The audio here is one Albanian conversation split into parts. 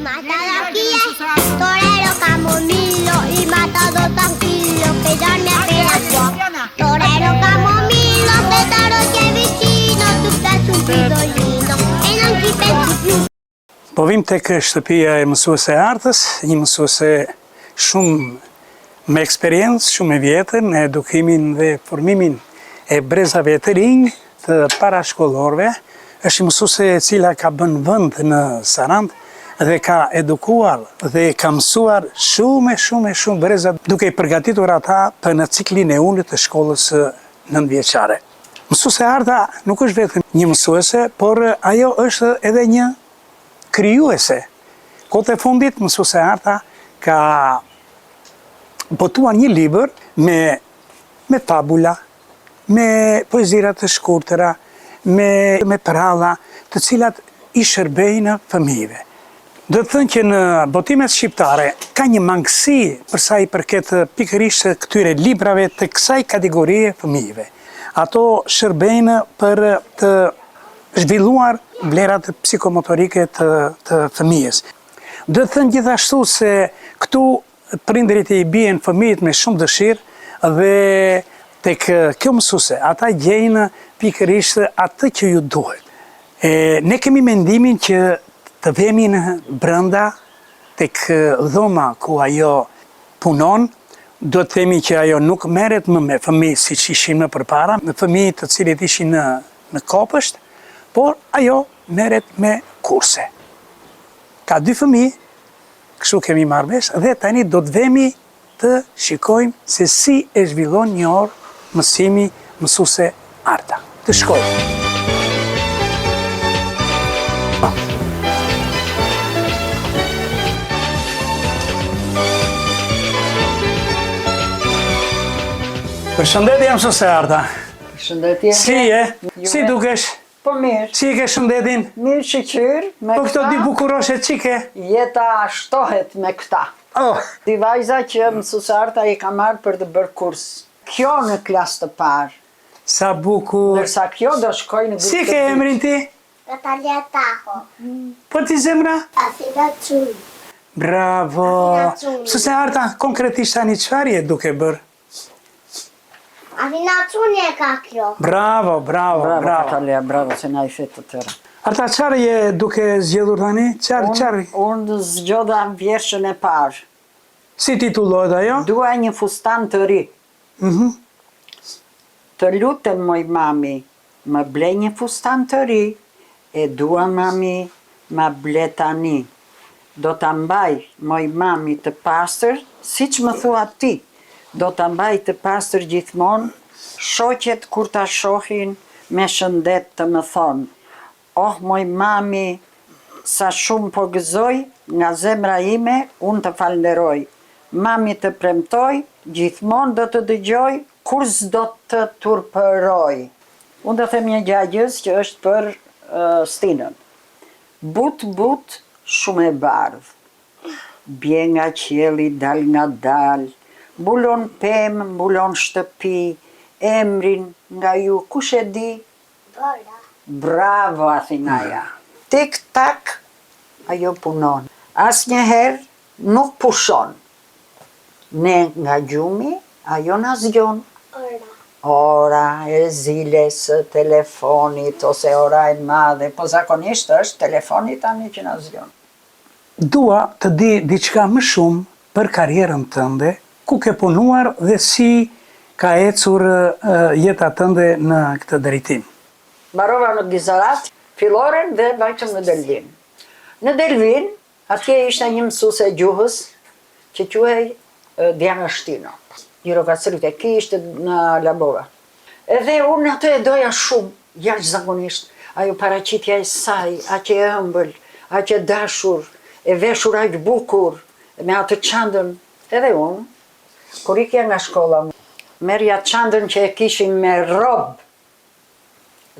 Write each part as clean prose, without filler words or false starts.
Matador torero camomillo y matador tranquillo que dorme appena può. Torero camomillo, se taro che vicino, tu piaci un pidolino e non ci pensi più. Po vim tek shtëpia e mësuese e artës, një mësuese shumë me eksperiencë, shumë e vjetër në edukimin dhe formimin e brezave të rinj të parashkollorëve. Është një mësuese e cila ka bën vend në Sarand dhe ka edukuar dhe ka mësuar shumë breza duke i përgatitur ata për në ciklin e unit të shkollës 9-vjeçare. Mësuese e arta nuk është vetëm një mësuese, por ajo është edhe një krijuese. Kohët e fundit mësuese e arta ka botuar një libër me fabula, me poezira të shkurtëra, me pralla, të cilat i shërbejnë fëmijëve. Do të thënë që në botimet shqiptare ka një mangësi përsa i përket pikërisht këtyre librave të kësaj kategorie fëmijëve. Ato shërbejnë për të zhvilluar vlerat psikomotorike të fëmijës. Do të thënë gjithashtu se këtu prindërit i bien fëmijët me shumë dëshirë dhe tek kjo mësuese ata gjejnë pikërisht atë që ju duhet. Ne kemi mendimin që të vemi në brënda tek dhoma ku ajo punon, do të themi që ajo nuk merret më me fëmijë siç ishin më përpara, me fëmijë të cilët ishin në kopësht, por ajo merret me kurse. Ka 2 fëmijë, kështu kemi marrë vesh, dhe tani do të vemi të shikojmë se si e zhvillon një orë mësimi mësuese arta. Të shkojmë. Përshëndetje mësuese arta. Përshëndetje. Si je? Si dukesh? Po mirë. Si e ke shëndetin? Mirë shqyr. Po këto 2 bukuroshe qike? Jeta shtohet me këta. Oh. Di vajza që mësuese arta i ka marrë për të bërë kurs. Kjo në klasë të parë. Sa bukur. Ndërsa kjo do shkoj në Si ke emrin ti? Natalia Taho. Po ti zemra? Afina Cuni. Bravo. Mësuese arta, konkretisht tani çfarë je duke bërë? Afina Cuni e ka kjo. Bravo. Bravo, Natalia, bravo, se na i fet të tëra. Arta, çfarë je duke zgjedhur tani? Çfarë? Unë zgjoda vjershën e parë. Si titullohet ajo? Dua një fustan të ri. Të lutem moj mami, më ble një fustan të ri, e dua mami, më ble tani. Do ta mbaj moj mami të pastër, siç më thua ti. Do ta mbaj të pastër gjithmonë, shoqet kur ta shohin me shëndet të më thonë. Oh, moj mami, sa shumë po gëzoj, nga zemra ime, unë të falnderoj. Mami të premtoj, gjithmonë do të dëgjoj, kur s'do të turpëroj. Unë do them një gjagjës që është për Stinën. But, shumë e bardhë. Bje nga qielli, dal nga dal, mbulon pemë, mbulon shtëpi, emrin nga ju, kush e di? Bora. Bravo, Athinaja. Tik tak, ajo punon. Asnjëherë nuk pushon. Ne nga gjumi, ajo na zgjon. Ora e ziles, telefonit, ose ora e madhe, po zakonisht është telefoni tani që na zgjon. Dua të di diçka më shumë për karrierën tënde, ku ke punuar dhe si ka ecur jeta tënde në këtë drejtim. Mbarova në Gizarat, filloren dhe vajtëm në Delvin. Në Delvin, atje ishte një mësuese gjuhës që quhej Diana Shtino. Gjirokastërike, ki ishte në Labova. Edhe unë atë e doja shumë, jashtëzakonisht. Ajo paraqitja e saj, aq e ëmbël, aq e dashur, e veshur aq bukur, me atë çantën. Edhe unë, kur ikja nga shkolla, merja çantën që e kishim me robë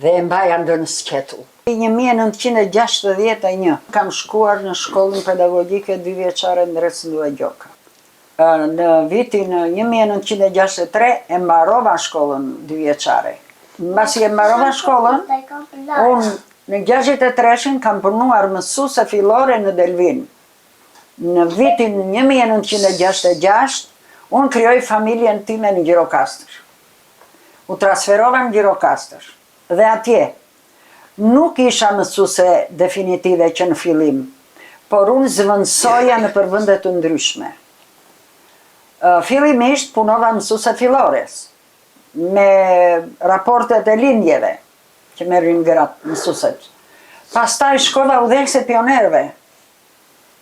dhe e mbaja ndër në sqetull. 1961 kam shkuar në shkollën pedagogjike 2-vjeçare Ndres Ndua Gjoka. Në vitin 1963 e mbarova shkollën 2-vjeçare. Mbasi e mbarova shkollën, unë në 63-shin kam punuar mësuese fillore në Delvin. Në vitin 1966, unë krijoj familjen time në Gjirokastër. U transferova në Gjirokastër. Dhe atje, nuk isha mësuese definitive që në fillim, por unë zëvendësoja në përvende të ndryshme. Fillimisht punova mësuese fillores, me raportet e lindjeve, që merrin gratë mësueset. Pastaj shkova udhëheqëse pionerëve,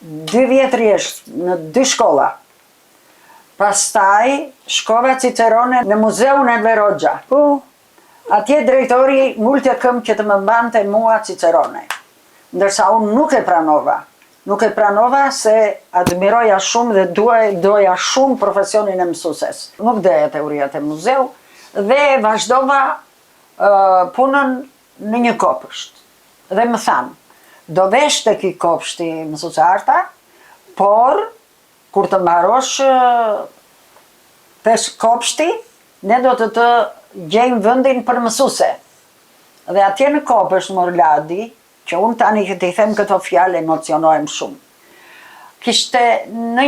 2 vjet rresht në 2 shkolla. Pastaj shkova Cicerone në Muzeun e Verogja. Atje drejtori multe këmbë që të më mbante mua Cicerone. Ndërsa unë nuk e pranova. Nuk e pranova se admiroja shumë dhe doja shumë profesionin e mësueses. Nuk doja teoriat e muzeu dhe vazhdova punën në një kopësht. Dhe më thanë, do vesh të ki kopshti mësuese arta, por kur të mbarosh pesh kopshti, ne do të gjejmë vendin për mësuese. Dhe atje në kopësht Morladi, që unë tani që t'i them këto fjalë emocionohem shumë. Kishte në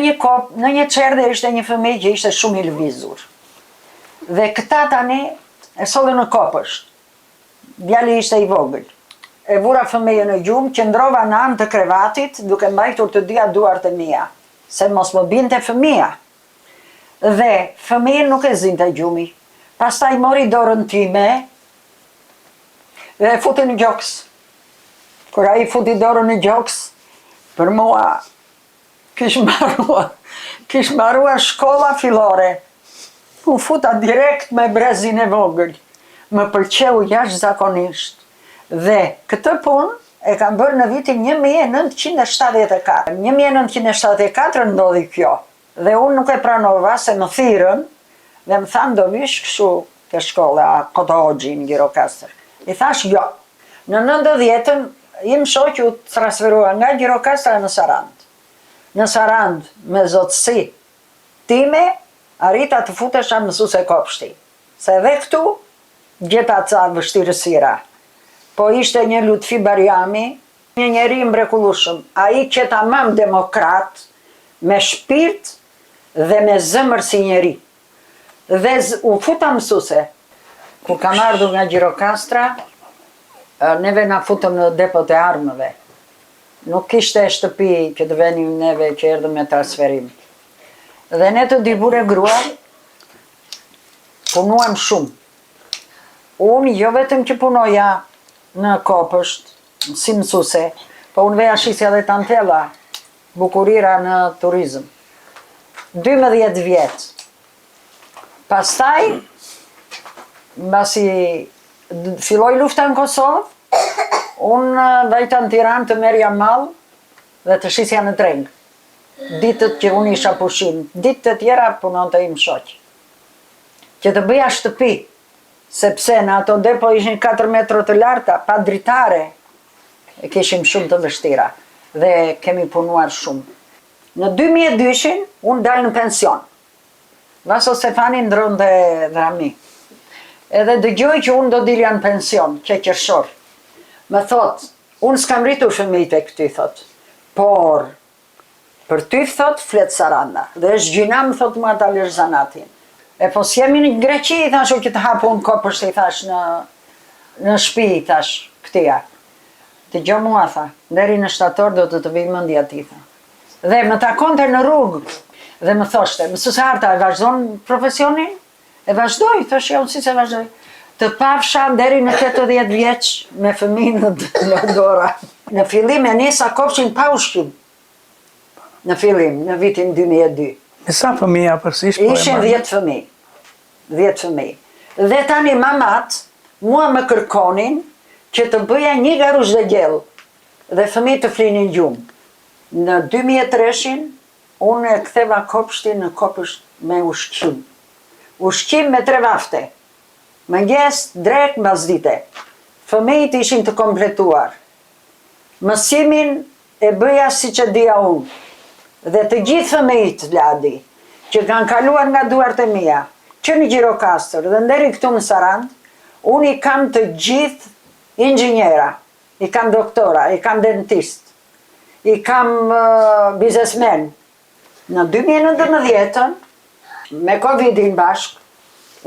një çerdhe ishte një fëmijë që ishte shumë i lëvizur. Dhe këta tani e sollën në kopësht. Djali ishte i vogël. E vura fëmijën në gjumë, qëndrova në anë të krevatit, duke mbajtur të dyja duart e mia, se mos më binte fëmija. Dhe fëmijën nuk e zinte gjumi. Pastaj mori dorën time dhe e futi në gjoks. Kur ai futi dorën në gjoks, për mua kish mbarua shkolla fillore. U futa direkt me brezin e vogël. Më pëlqeu jashtëzakonisht. Dhe këtë punë e kam bërë në vitin 1974. 1974 ndodhi kjo. Dhe unë nuk e pranova se më thirrën dhe më thanë do vish kështu ke shkolla Kotoxhi në Gjirokastër. I thash jo. Në 90-ën im shoqi u transferua nga Gjirokastra në Sarand. Në Sarand me zotësi time arrita të futesha mësuese kopshti. Se edhe këtu gjeta ca vështirësira. Po ishte një Lutfi Barjami, një njeri mrekullueshëm. Ai që tamam demokrat, me shpirt dhe me zemër si njeri. Dhe u futa mësuese. Kur kam ardhur nga Gjirokastra, neve na futëm në depot e armëve. Nuk kishte shtëpi që të venim neve që erdhëm me transferim. Dhe ne të dy burë grua punuam shumë. Unë jo vetëm që punoja në kopësht, si mësuese, po unë veja shisja dhe tantella, bukurira në turizëm. 12 vjet. Pastaj, mbasi filloi lufta në Kosovë, unë vajta në Tiranë të merja mall dhe të shisja në treg. Ditët që unë isha pushim, ditët e tjera punonte im shoq. Që të bëja shtëpi, sepse në ato depo ishin 4 metra të larta, pa dritare, e kishim shumë të vështira dhe kemi punuar shumë. Në 2002 unë dalë në pension. Vaso Stefani ndronte drami. Edhe dëgjoj që unë do dilja në pension, që qershor. Më thot, unë s'kam rritur fëmijët e këty, thot. Por, për ty, thot, flet Saranda. Dhe është gjina, më thot, mua ta lësh zanatin. E po s'jemi në Greqi, i thash, që të hapun kopësht, i thash, në shtëpi, i thash, këtia. Të gjo mua, tha, deri në shtator do të vij mendja ti, tha. Dhe më takonte në rrugë, dhe më thoshte, mësuese arta, e vazhdon profesionin? E vazhdoj, thosh, ja, unë si se vazhdoj. Të pafsha deri në 80 vjeç me fëmijën në dora. Në fillim e nisa kopshin pa ushqim. Në fillim, në vitin 2002. Me sa fëmija përsisht? Ishin 10 fëmijë. 10 fëmijë. Dhe tani mamat, mua më kërkonin që të bëja një garush dhe gjell. Dhe fëmijë të flinin gjumë. Në 2003-shin, unë e ktheva kopshtin në kopësht me ushqim. Ushqim me 3 vafte. Mëngjes, drek, mbasdite. Fëmijët ishin të kompletuar. Mësimin e bëja si që dija unë. Dhe të gjithë fëmijët, Ladi, që kanë kaluar nga duart e mia, që në Gjirokastër dhe deri këtu në Sarand, unë i kam të gjithë inxhinjera, i kam doktora, i kam dentist, I kam biznesmen. Në 2019, me Covidin bashk,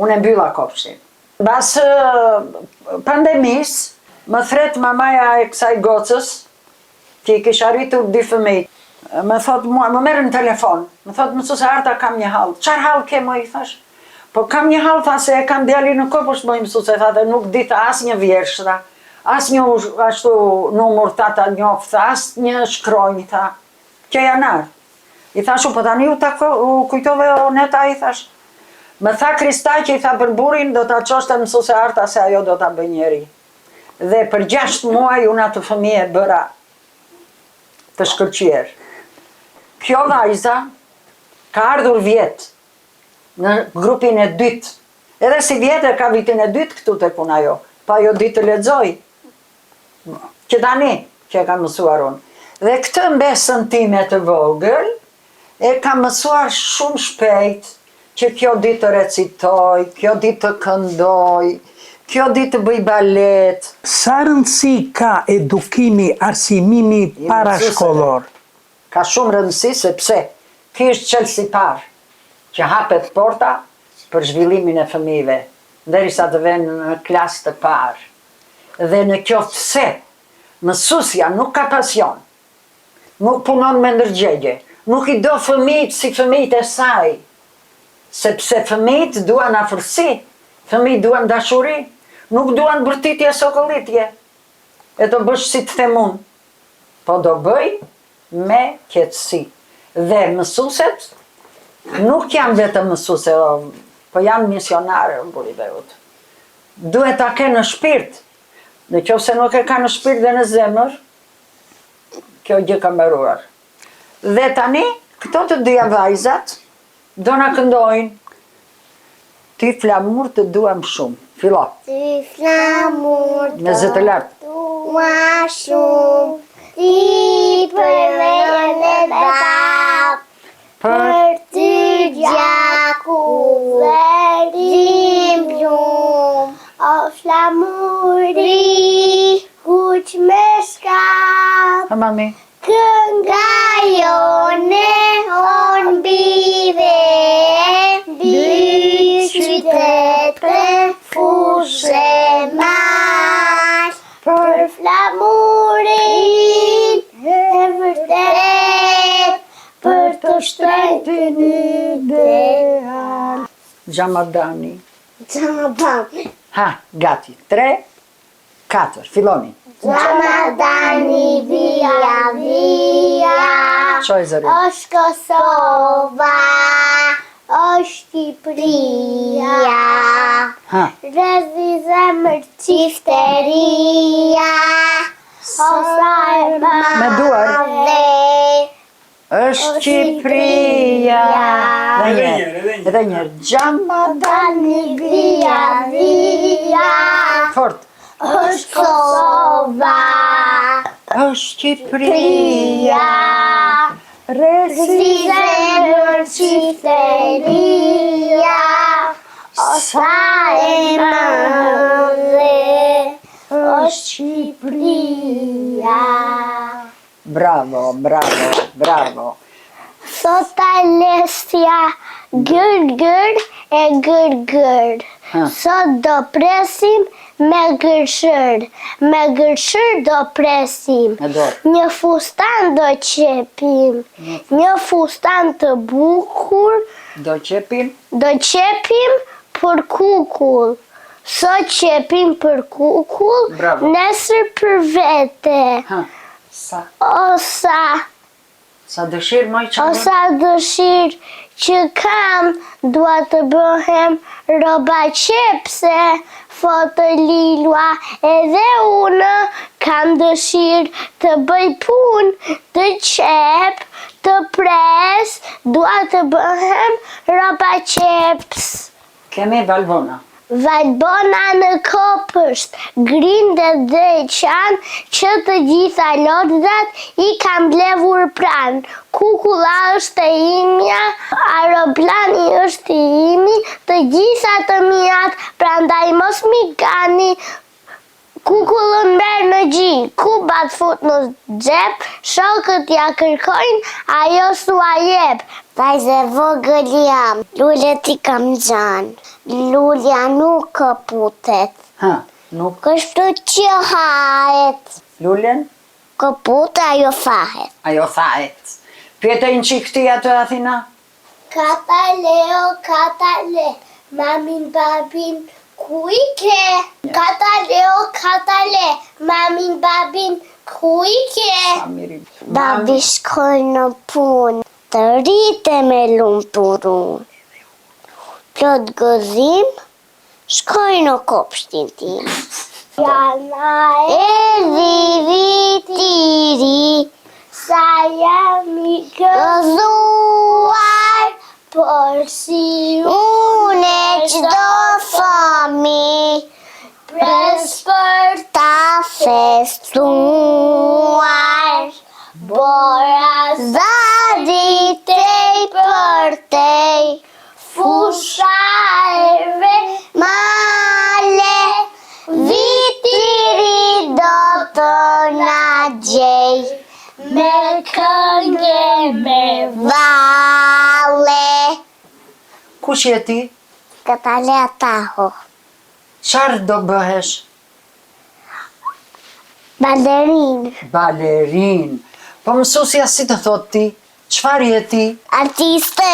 unë e mbylla kopshtin. Bas pandemis, më thret mamaja e kësaj gocës, që i kish arritur 2 fëmijë. Më thot mua, më merr në telefon. Më thot mësuese Arta, kam një hall. Çfarë hall ke më, i thash? Po kam një hall, tha, se e kam djalin në kopësht, më mësuese, tha, dhe nuk di tha asnjë vjersh, tha. Asnjë ashtu numër ta njoft, asnjë shkronjë, tha. Që janar. I thash, po tani u kujtove Oneta, i thash. Më tha Kristaqi, i tha, për burrin do ta çoshte mësuese Arta, se ajo do ta bëj njeri. Dhe për 6 muaj unë atë fëmijë bëra të shkëlqyer. Kjo vajza ka ardhur vjet në grupin e dytë. Edhe si vjetër ka vitin e dytë këtu tek puna jo. Pa jo di të lexoj. Që tani që e ka mësuar unë. Dhe këtë mbesën time të vogël e ka mësuar shumë shpejt, që kjo ditë të recitoj, kjo ditë të këndoj, kjo ditë të bëj balet. Sa rëndësi ka edukimi, arsimimi parashkollor? Ka shumë rëndësi, sepse ky është çelësi i parë që hapet porta për zhvillimin e fëmijëve, derisa të venë në klasë të parë. Dhe në qoftë se mësuesja nuk ka pasion, nuk punon me ndërgjegje, nuk i do fëmijët si fëmijët e saj, sepse fëmijët duan afërsi, fëmijët duan dashuri, nuk duan bërtitje sokollitje. E do bësh si të them unë, po do bëj me qetësi. Dhe mësueset nuk janë vetëm mësuese, po janë misionare, buriveut. Duhet ta kenë në shpirt. Në qoftë se nuk e ka në shpirt dhe në zemër, kjo gjë ka mbaruar. Dhe tani, këto të dyja vajzat do na këndojnë Ty flamur të duam shumë. Fillo. Ty flamur Me zë të lartë. dua shumë, ti për me dap, për ty gjaku vërdim plumë, o flamuri, kuq me shkap, Ha, mami. kënga jone on bive, dy qytete fushë mash, për flamurin e vërtet, për të shtrenjtë ideal. Xhamadani. Xhamadani. Ha, gati. 3, 4. Filloni. Xhamadani via via, Çoj zërin. është Kosova, është Shqipëria, Ha. rrezi zemër qifteria, o sa e Me duar. madhe, Është Shqipëria. Edhe njerë. Xhamadani. Xhamadani via via, Fort. është Kosova, Është Shqipëria. rrezi zemër qifteria, o sa e madhe, është Shqipëria. Bravo, bravo, bravo. Sot Alessia gër e gër. Ha. Sot do presim me gërshër. Me gërshër do presim. E dorë. Një fustan do qepim. Një fustan të bukur Do qepin. do qepim për kukull. Sot qepim për kukull, Bravo. nesër për vete. Ha. Sa. Sa dëshirë moj O qanë. sa dëshirë që kam, dua të bëhem roba qepse, foto lilua, edhe unë kam dëshirë të bëj punë, të qep, të pres, dua të bëhem roba qeps. Kemi Valbona. Valbona në kopësht, grindet dhe qanë, që të gjitha lodrat i kam blevur pranë. Kukulla është e imja, aeroplani është i imi, të gjitha të mijat, prandaj mos mi gani. Kukullën merë në gjinë, kubat fut në xhep, shokët ja kërkojnë, ajo s'ua jep. Vajze vogël jam, lullet I kam gjanë, lulja nuk këputet. Nuk. Kështu që hahet, Lullen? këpute ajo fahet. Ajo thahet. Pjetej në qik ti atë Athina? Katale, mamin babin ku I ke? Katale, mamin babin ku I ke? Babi shkoj në punë, të rrite me lumturun. Plot gëzim, shkoj në kopshtin tim. Jana erdhi viti I ri, sa jam I gëzuar, por si une qdo fëmi, pres për ta festuar. Bora zadi tej për tej, fusharve male, vitiri do të na gjej, me këngë me vale. Kush je ti? Katale Ataho, Qarë do bëhesh? ballerin, Balerin. Po mësusja si të thot ti? Qfar je ti? artiste,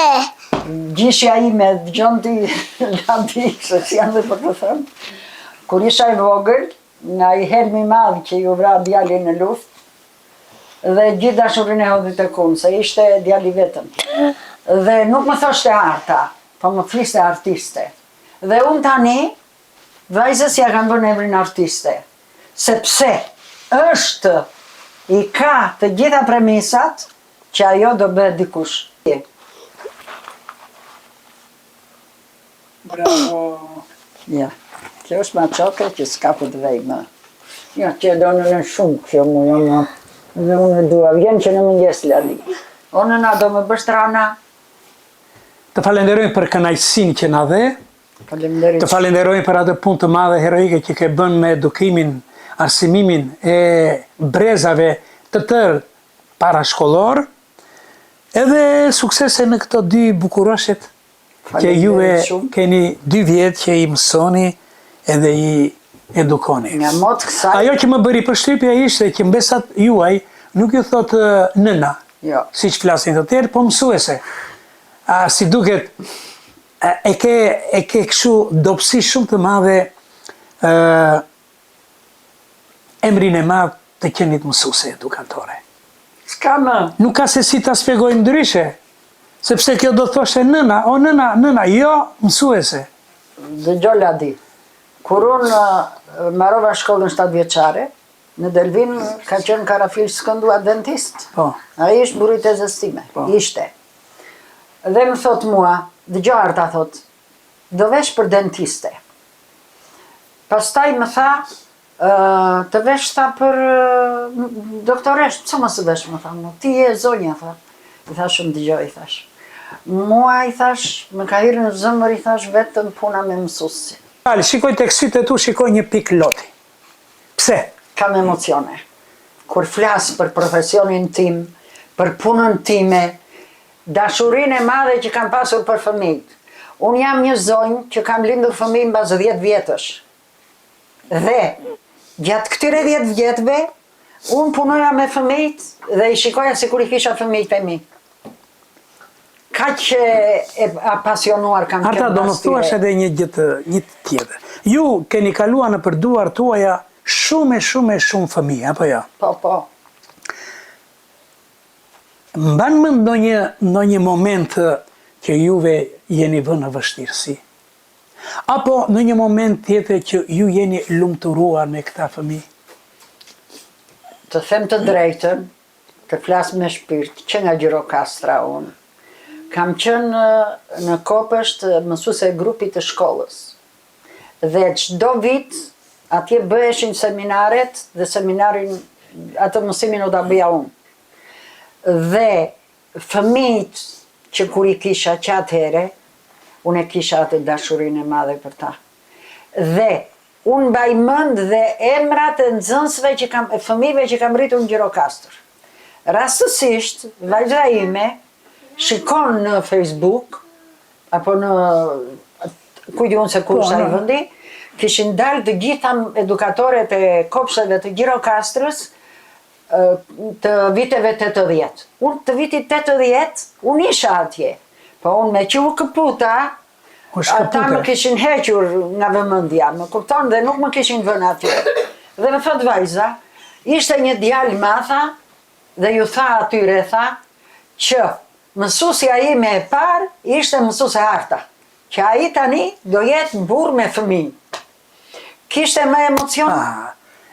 Gjishja ime dëgjon ti lati se si janë dhe për të thëmë. Kur isha I vogël, nga I helmi madh që ju vra djali në luft, dhe gjithë dashurin e hodhi të kunë, se ishte djali vetëm. Dhe nuk më thoshte arta, po më fliste artiste. Dhe unë tani, vajzës ja kam bërë emrin artiste, sepse është I ka të gjitha premisat që ajo do bëhet dikush. Bravo. Ja, kjo është ma qoke që s'ka për të vej më. Ja, që do në shumë kjo mu, dhe unë dua, vjen që në mëngjes lali. O nëna do më bësh trana? Të falenderojmë për kënaqësinë që na dhe, Faleminderit. të falenderojmë për atë punë të madhe heroike që ke bën me edukimin, arsimimin e brezave të tërë parashkollor, edhe suksese në këto dy bukuroshet që juve shumë. keni 2 vjetë që I mësoni edhe I edukoni. Nga mot kësaj, Ajo që më bëri përshtypja ishte që mbesat juaj nuk ju thot nëna, jo, si që flasin të tjerë, po mësuese. Si duket, e ke këshu dopsi shumë të madhe emrin e madh të qenit mësuese edukatore. s'ka më. Nuk ka se si ta spjegoj ndryshe, sepse kjo do thoshte nëna, o nëna, jo mësuese. Dëgjoj ladi, kur unë marrova shkollën 7 vjeçare, në Delvin ka qenë Karafil Skëndua dentist. Po. Ai ishte burri I tezës time, ishte. Dhe më thot mua, dëgjoj Arta thot, do vesh për dentiste. Pastaj më tha, të vesh tha për doktoresh, pse mos të vesh më tha, ti je zonja tha. I thash më dëgjoj, I thash. Mua I thash, më ka hyrë në zemër I thash vetëm puna me mësuesi. Shikoj tek sytë e tu, shikoj një pikë loti. Pse? Kam emocione. Kur flas për profesionin tim, për punën time, dashurinë e madhe që kam pasur për fëmijët. Unë jam një zonjë që kam lindur fëmijë mbas 10 vjetësh. Dhe gjatë këtyre 10 vjetëve, unë punoja me fëmijët dhe I shikoja sikur I kisha fëmijët e mi. Kaq e apasionuar kam Arta, do më thuash edhe një tjetër. Ju keni kaluar në për duar tuaja shumë fëmijë, apo jo? Po. Mban më ndonjë moment që juve jeni vënë në vështirësi? Apo në një moment tjetër që ju jeni lumturuar me këta fëmijë? Të them të drejtën, të flas me shpirt, që nga Gjirokastra unë, kam qenë në Kopësht mësuese e grupit të shkollës. Dhe çdo vit atje bëheshin seminaret dhe seminarin atë mësimin u ta bëja unë. Dhe fëmijët që kur I kisha që atëhere, unë e kisha atë dashurinë e madhe për ta. Dhe unë mbaj mend dhe emrat e nxënësve e fëmijëve që kam rritur në Gjirokastër. Rastësisht, vajza ime shikon në Facebook, apo në kujtë unë se kursa i vëndi, kishin dalë të gjitha edukatorët e kopsheve të Gjirokastrës të viteve 80. Unë të vitit 80, unë isha atje. Po unë me që u këputa, ata më kishin hequr nga vëmendja, më kupton dhe nuk më kishin vënë atje. Dhe më thot vajza, ishte një djalë matha dhe ju tha atyre, tha, që mësusja ime e parë ishte mësuse arta, që ai tani do jetë burr me fëmijë. Kishte më emocion?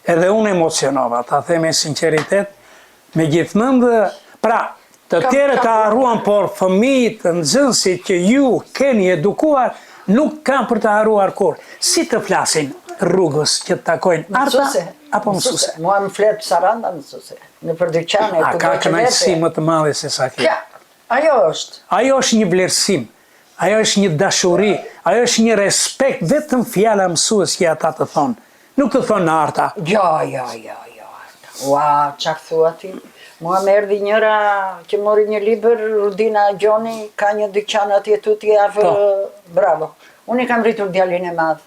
Edhe unë emocionova, ta them me sinqeritet, me gjithmonë, pra, të tjerë të harruan, por fëmijët, nxënësit që ju keni edukuar, nuk kanë për të harruar kur. Si të flasin rrugës që të takojnë arta, apo mësuse? Mua më fletë saranda mësuse, në për dyqane, a ka kënaqësi më të madhe se sa kjo? Ajo është. Ajo është një vlerësim, ajo është një dashuri, ajo është një respekt, vetëm fjala mësues që ata të thonë. Nuk të thonë arta. Jo, arta. Ua, çfarë thua ti? Mua më erdhi njëra që mori një libër, Rudina Gjoni, ka një dyqan atje tuti afër, bravo. Unë i kam rritur djalin e madh,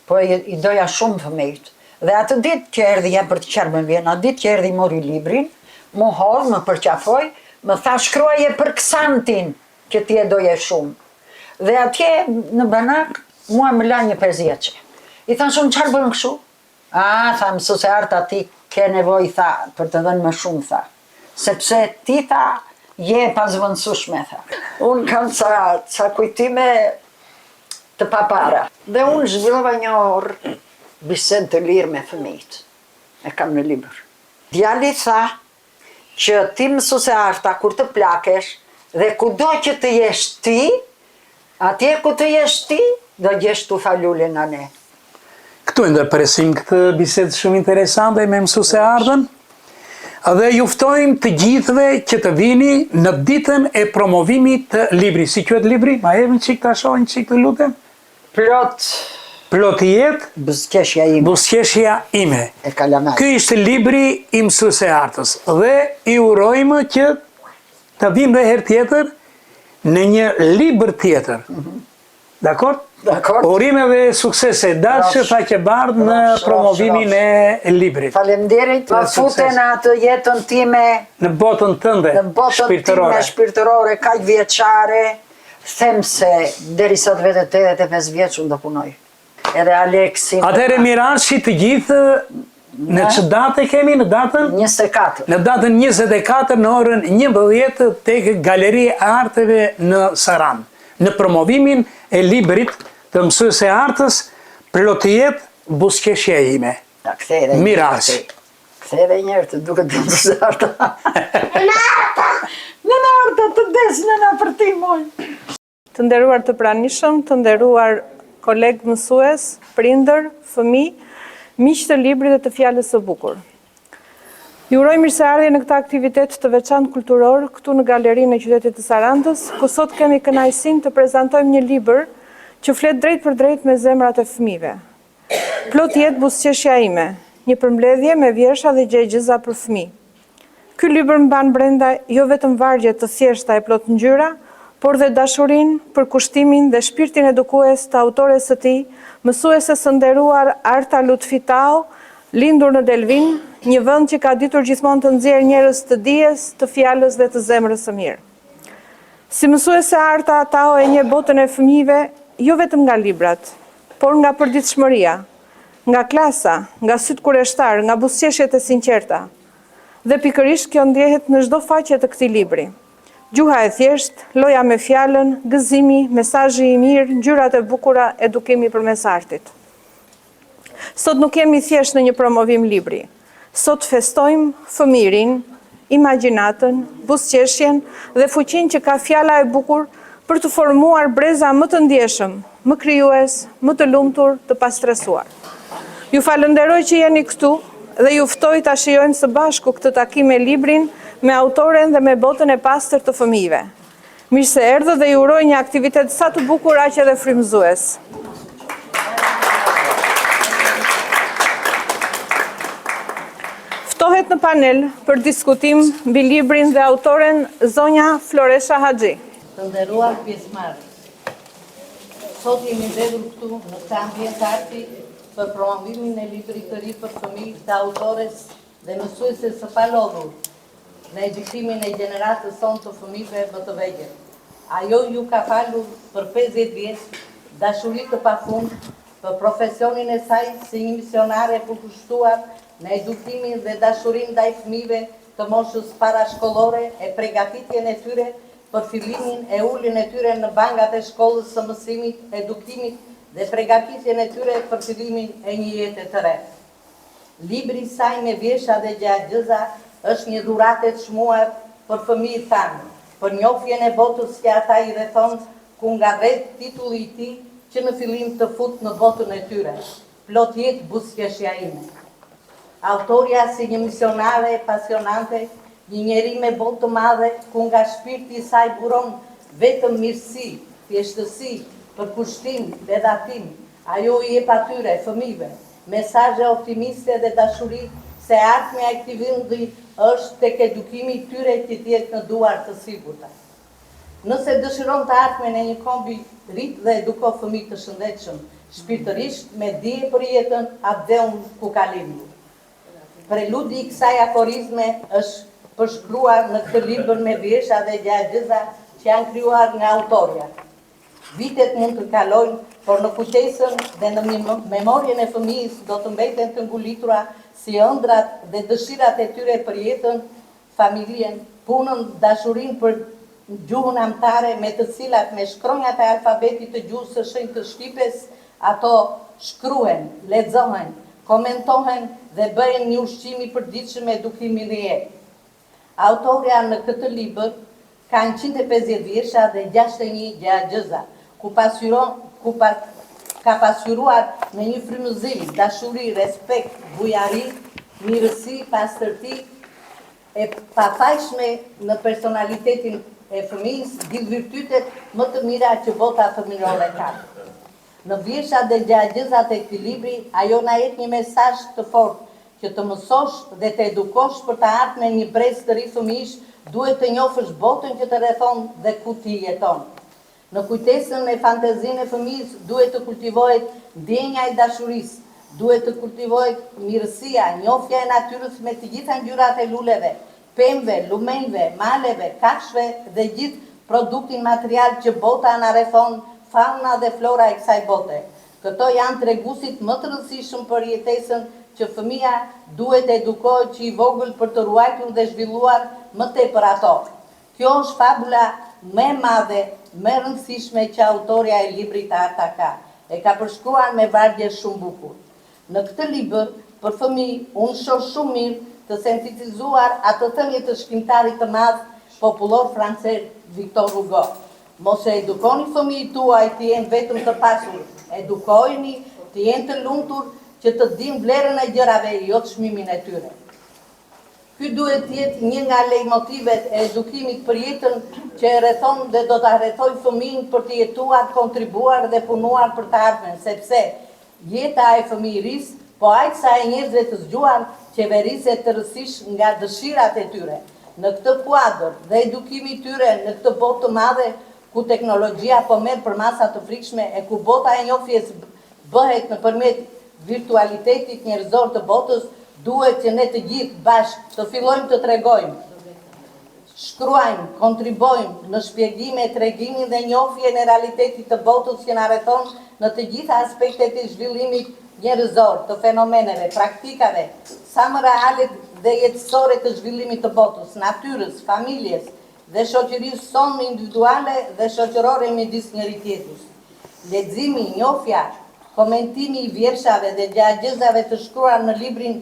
po i doja shumë fëmijët. Dhe atë ditë që erdhi jam për të qarë më vjen, atë ditë që erdhi mori librin, mu hodh, më përqafoj, më tha shkruaje për Ksantin, që ti e doje shumë. Dhe atje në banak, mua më la një 5 vjeçe. I thanë shumë çfarë bën kështu? Tha mësuse arta ti ke nevojë, tha, për të dhënë më shumë, tha. Sepse ti, tha, je pasvendësueshme, tha. Unë kam ca kujtime të papara. Dhe unë zhvillova një orë bisedë të lirë me fëmijët. E kam në libër. Djali tha që ti mësuse arta kur të plakesh dhe kudo që të jesh ti, atje ku të jesh ti, do gjesh tu tha lule nga ne. Këtu ndërpresim këtë bisedë shumë interesante me mësuse Ardën dhe juftojmë të gjithve që të vini në ditën e promovimit të libri. Si quhet libri? Ma evin qik të shohin, qik të lutem? Plot jetë, buzëqeshja ime. E kalamaj. Ky ishte libri i mësuse Ardës dhe i urojmë që të vim dhe her tjetër në një libër tjetër. Dakor? Dakor. Urime dhe suksese. Dashë Faqebardh në promovimin e librit. Faleminderit. Më futen atë jetën time. Në botën tënde shpirtërore, kaq vjeçare. Them se deri sot vetë 85 vjeç unë do punoj. Edhe Aleksin. Atëherë mirashi të gjithë në që datë kemi në datën? 24. Në datën 24 në orën 11 tek Galeri e Arteve në Saran. Në promovimin e librit të mësuese artës, plot jetë buzëqeshja ime. Mirash. Kthe edhe njërë të duke të mësuese arta. Në arta të desë në për ti moj. Të nderuar të pranishëm, të nderuar kolegë mësues, prindër, fëmijë, miq të librit dhe të fjalës së bukur. Ju uroj mirëseardhje në këtë aktivitet të veçantë kulturor këtu në galerinë e qytetit të Sarandës, ku sot kemi kënaqësinë të prezantojmë një libër që flet drejt për drejt me zemrat e fëmijëve. Plot jetë buzëqeshja ime, një përmbledhje me vjersha dhe gjegjiza për fëmijë. Ky libër mban brenda jo vetëm vargje të thjeshta e plot ngjyra, por dhe dashurinë, përkushtimin dhe shpirtin edukues të autores së tij, mësueses së nderuar Arta Lutfitao, lindur në Delvin, një vend që ka ditur gjithmonë të nxjerrë njerëz të dijes, të fjalës dhe të zemrës së mirë. Si mësuese Arta Tao e një botën e fëmijëve, jo vetëm nga librat, por nga përditshmëria, nga klasa, nga sytë kureshtar, nga buzëqeshjet e sinqerta. Dhe pikërisht kjo ndjehet në çdo faqe të këtij libri. Gjuha e thjesht, loja me fjalën, gëzimi, mesazhi i mirë, ngjyrat e bukura, edukimi përmes artit. Sot nuk jemi thjesht në një promovim libri. Sot festojmë fëmirin, imagjinatën, buzëqeshjen dhe fuqinë që ka fjala e bukur për të formuar breza më të ndjeshëm, më krijues, më të lumtur, të pastresuar. Ju falenderoj që jeni këtu dhe ju ftoj ta shijojmë së bashku këtë takim me librin, me autoren dhe me botën e pastër të fëmijëve. Mirë se erdhët dhe ju uroj një aktivitet sa të bukur aq edhe frymëzues. në panel për diskutim mbi librin dhe autoren zonja Floresha Haxhi. Të nderuar pjesëmarrës. Sot jemi mbledhur këtu në këtë ambient arti për promovimin e librit të ri për fëmijë të autores dhe mësueses së palodhur në edukimin e gjeneratës sonë të fëmijëve më të vegjël. Ajo ju ka falur për 50 vjet dashuri të pafund për profesionin e saj si një misionare e përkushtuar në edukimin dhe dashurinë ndaj fëmijëve të moshës parashkollore e përgatitjen e tyre për fillimin e uljen e tyre në bangat e shkollës së mësimit, edukimit dhe përgatitjen e tyre për fillimin e një jete të re. Libri i saj me vjesha dhe gjagjëza është një dhuratë e çmuar për fëmijët tanë, për njohjen e botës që ata i rrethon, ku nga vetë titulli i tij që në fillim të fut në botën e tyre. Plot jetë buzëqeshja ime. Autorja si një misionare pasionante, një njeri me botë të madhe, ku nga shpirti i saj buron vetëm mirësi, thjeshtësi, përkushtim, bedatim. Ajo i jep atyre fëmijëve mesazhe optimiste dhe dashuri se ardhmja e këtij vendi është tek edukimi i tyre që të jetë në duar të sigurta. Nëse dëshiron të ardhmen e një kombi, rrit dhe eduko fëmijë të shëndetshëm, shpirtërisht me dije për jetën, atë ku ka lindur. Preludi i kësaj aforizme është përshkruar në këtë libër me vjesha dhe gjagjëza që janë krijuar nga autorja. Vitet mund të kalojnë, por në kujtesën dhe në memorien e fëmijës do të mbeten të ngulitura si ëndrat dhe dëshirat e tyre për jetën, familjen, punën, dashurinë për gjuhën amtare me të cilat me shkronjat e alfabetit të gjuhës së shenjtë të Shqipes ato shkruhen, lexohen, komentohen dhe bëhen një ushqim i përditshëm me edukimin e jetë. Autorja në këtë libër ka 150 vjesha dhe 61 gjagjëza, ka pasqyruar në një frymëzim, dashuri, respekt, bujari, mirësi, pastërti e pafajshme në personalitetin e fëmijës, gjithë virtytet më të mira që bota fëmijore ka. Në vjesha dhe gjagjëzat e këtij libri, ajo na jep një mesazh të fortë që të mësosh dhe të edukosh për të ardhmen një brez të ri fëmijësh, duhet të njohësh botën që të rrethon dhe ku ti jeton. Në kujtesën e fantazinë e fëmijës duhet të kultivohet ndjenja e dashurisë, duhet të kultivohet mirësia, njohja e natyrës me të gjitha ngjyrat e luleve, pemëve, lumenjve, maleve, kafshëve dhe gjithë produktin material që bota na rrethon, fauna dhe flora e kësaj bote. Këto janë treguesit më të rëndësishëm për jetesën që fëmia duhet edukohet që i vogël për të ruajtur dhe zhvilluar më tepër ato. Kjo është fabula më e madhe, më e rëndësishme që autorja e librit Arta ka. E ka përshkruar me vargje shumë bukur. Në këtë libër për fëmijë unë shoh shumë mirë të sintetizuar atë thënie të shkrimtarit të madh popullor francez Victor Hugo. Mos e edukoni fëmijët tuaj të jenë vetëm të pasur, edukojeni të jenë të lumtur që të dinë vlerën e gjërave, jo çmimin e tyre. Ky duhet të jetë një nga lejmotivet e edukimit për jetën që e rrethon dhe do ta rrethojë fëmijën për të jetuar, kontribuar dhe punuar për të ardhmen, sepse jeta e fëmijërisë, po aq sa e njerëzve të zgjuar, qeveriset të rësish nga dëshirat e tyre. Në këtë kuadër dhe edukimi i tyre në këtë botë të madhe, ku teknologjia po merr për masa të frikshme e ku bota e njohjes bëhet nëpërmjet virtualitetit njerëzor të botës, duhet që ne të gjithë bashkë të fillojmë të tregojmë, shkruajmë, kontribojmë në shpjegime, tregimin dhe njohjen e realitetit të botës që na rrethon në të gjitha aspektet e zhvillimit njerëzor, të fenomeneve, praktikave, sa më reale dhe jetësore të zhvillimit të botës, natyrës, familjes dhe shoqërisë sonë individuale dhe shoqërore midis njëri tjetrës. Leximi, njohja, komentimi i vjershave dhe gjagjëzave të shkruar në librin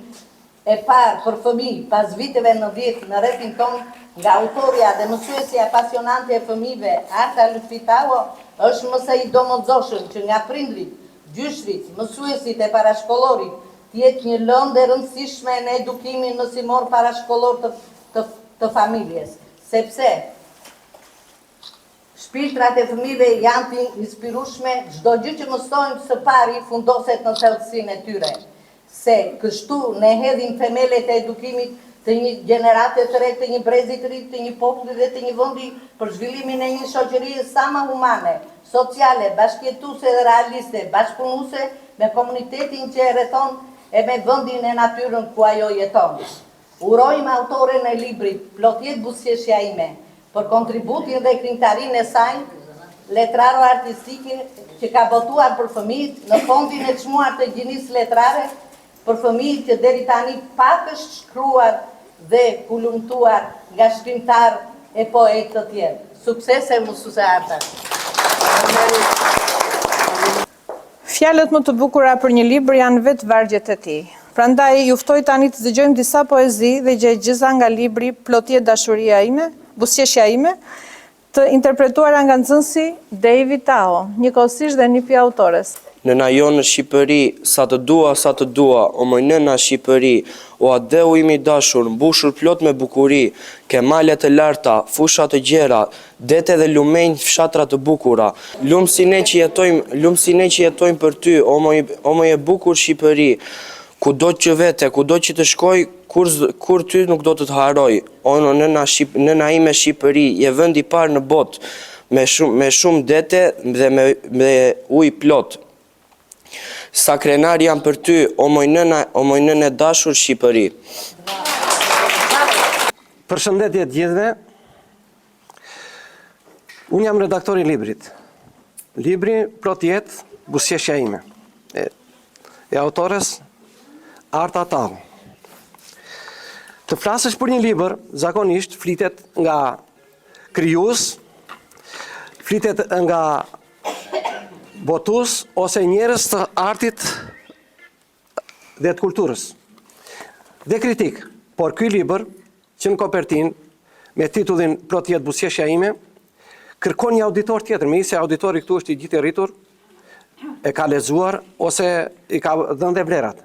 e parë për fëmijë pas viteve 90 në rrethin tonë nga autorja dhe mësuesja apasionante e fëmijëve Arta Lutfitao është më së i domosdoshëm që nga prindrit, gjyshrit, mësuesit e parashkollorit të jetë një lëndë e rëndësishme në edukimin mësimor parashkollor të familjes, sepse shpirtrat e fëmijëve janë të inspirueshme, çdo gjë që mësojmë së pari fundoset në thellësinë e tyre. Se kështu ne hedhim themelet e edukimit të një gjenerate të re, të një brezi të ri, të një populli dhe të një vendi për zhvillimin e një shoqërie sa më humane, sociale, bashkëjetuese dhe realiste, bashkëpunuese me komunitetin që e rrethon e me vendin e natyrën ku ajo jeton. Urojmë autoren e librit Plotjet buzëqeshja ime për kontributin dhe krijtarinë e saj, letraro artistike që ka botuar për fëmijët në fondin e çmuar të gjinisë letrare për fëmijët që deri tani pak është shkruar dhe kulumtuar nga shkrimtar e poetë të tjerë. Sukses e mësuese arte. Fjalët më të bukura për një libër janë vetë vargjet e tij. Prandaj ju ftoj tani të dëgjojmë disa poezi dhe gjëza nga libri Plotjet dashuria ime, buzëqeshja ime, të interpretuara nga nxënësi David Tao, njëkohësisht dhe nipi autores. Nëna jo në Shqipëri, sa të dua, o moj nëna Shqipëri, o adeu imi dashur, mbushur plot me bukuri, ke male të larta, fusha të gjera, dete dhe lumenj fshatra të bukura. Lumë si ne që jetojmë për ty, o moj e bukur Shqipëri, ku do që vete, ku do që të shkoj, kur ty nuk do të të haroj. O nëna ime Shqipëri, je vend i parë në botë, me shumë dete dhe me ujë plot. Sa krenar jam për ty, o moj nëne dashur Shqipëri. Përshëndetje të gjithëve. Unë jam redaktori i librit. Libri Plotjet buzëqeshja ime. E autores Arta Tao. Të flasësh për një libër, zakonisht flitet nga krijues, flitet nga botues ose njerëz të artit dhe të kulturës. Dhe kritik, por ky libër, që në kopertinë me titullin Plotjet buzëqeshja ime, kërkon një auditor tjetër, me se auditori këtu është i gjithë i rritur, e ka lexuar ose i ka dhënë dhe vlerat.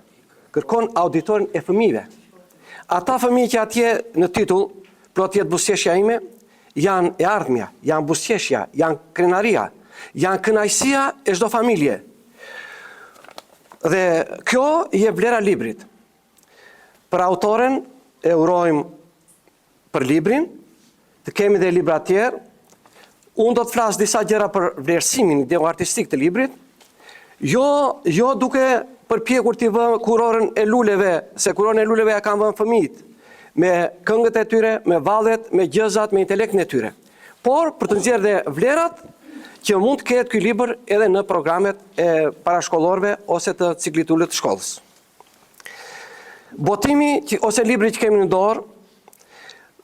Kërkon auditorin e fëmijëve. Ata fëmijë që atje në titull Plotjet buzëqeshja ime janë e ardhmja, janë buzëqeshja, janë krenaria, janë kënaqësia e çdo familje. Dhe kjo je vlera librit. Për autoren e urojmë për librin, të kemi dhe libra tjerë. Unë do të flas disa gjëra për vlerësimin artistik të librit, jo duke përpjekur t'i vë kurorën e luleve, se kurorën e luleve ja kanë vënë fëmijët, me këngët e tyre, me vallet, me gjëzat, me intelektin e tyre. Por për të nxjerrë dhe vlerat që mund të ketë ky libër edhe në programet e parashkollorëve ose të ciklit të shkollës. Botimi ose libri që kemi në dorë,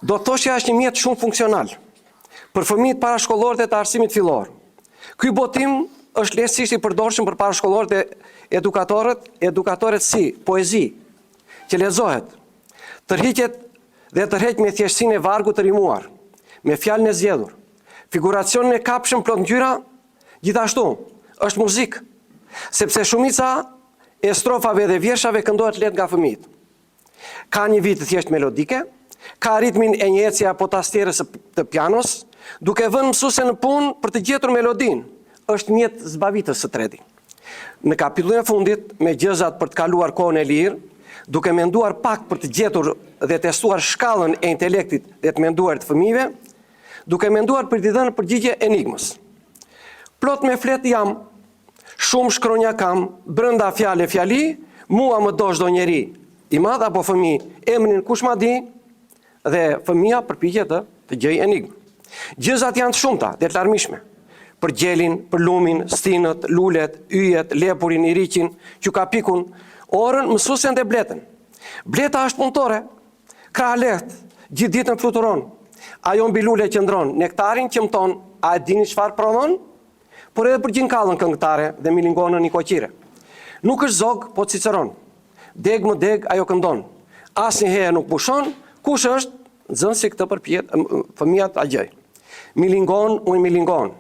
do të thosh që është një mjet shumë funksional për fëmijët parashkollorë dhe të arsimit fillor. Ky botim është lehtësisht i përdorshëm për parashkollorët dhe edukatorët si poezi, që lexohet, tërhiqet dhe tërheq me thjeshtësinë e vargut të rimuar, me fjalën e zgjedhur. Figuracionin e kapshëm plot ngjyra, gjithashtu është muzikë, sepse shumica e strofave dhe vjershave këndohet lehtë nga fëmijët. Ka një vit të thjesht melodike, ka ritmin e një ecje apo tastierës të pianos, duke vënë mësuesen në punë për të gjetur melodinë. Është mjet zbavitës së treti. Në kapitullin e fundit, me gjëzat për të kaluar kohën e lirë, duke menduar pak për të gjetur dhe testuar shkallën e intelektit dhe të menduar të fëmijëve, duke menduar për t'i dhënë përgjigje enigmës. Plot me flet jam, shumë shkronja kam, brenda fjale fjali, mua më do çdo njeri, i madh apo fëmijë, emrin kush ma di, dhe fëmia përpiqet të gjej enigmë. Gjëzat janë të shumta dhe të larmishme. Për gjelin, për lumin, stinët, lulet, yjet, lepurin, iriqin, qykapikun, orën, mësuesen dhe bletën. Bleta është punëtore, krah lehtë, gjithë ditën fluturon. Ajo mbi lule qëndron, nektarin qëmton, a e dini çfarë prodhon? Por edhe për gjinkallën këngëtare dhe milingonën një koqire. Nuk është zog, po Ciceron. Deg më deg ajo këndon. Asnjëherë nuk pushon, kush është? Nxënësi këtë përpjet, fëmijat a gjej. Milingon, unë milingon.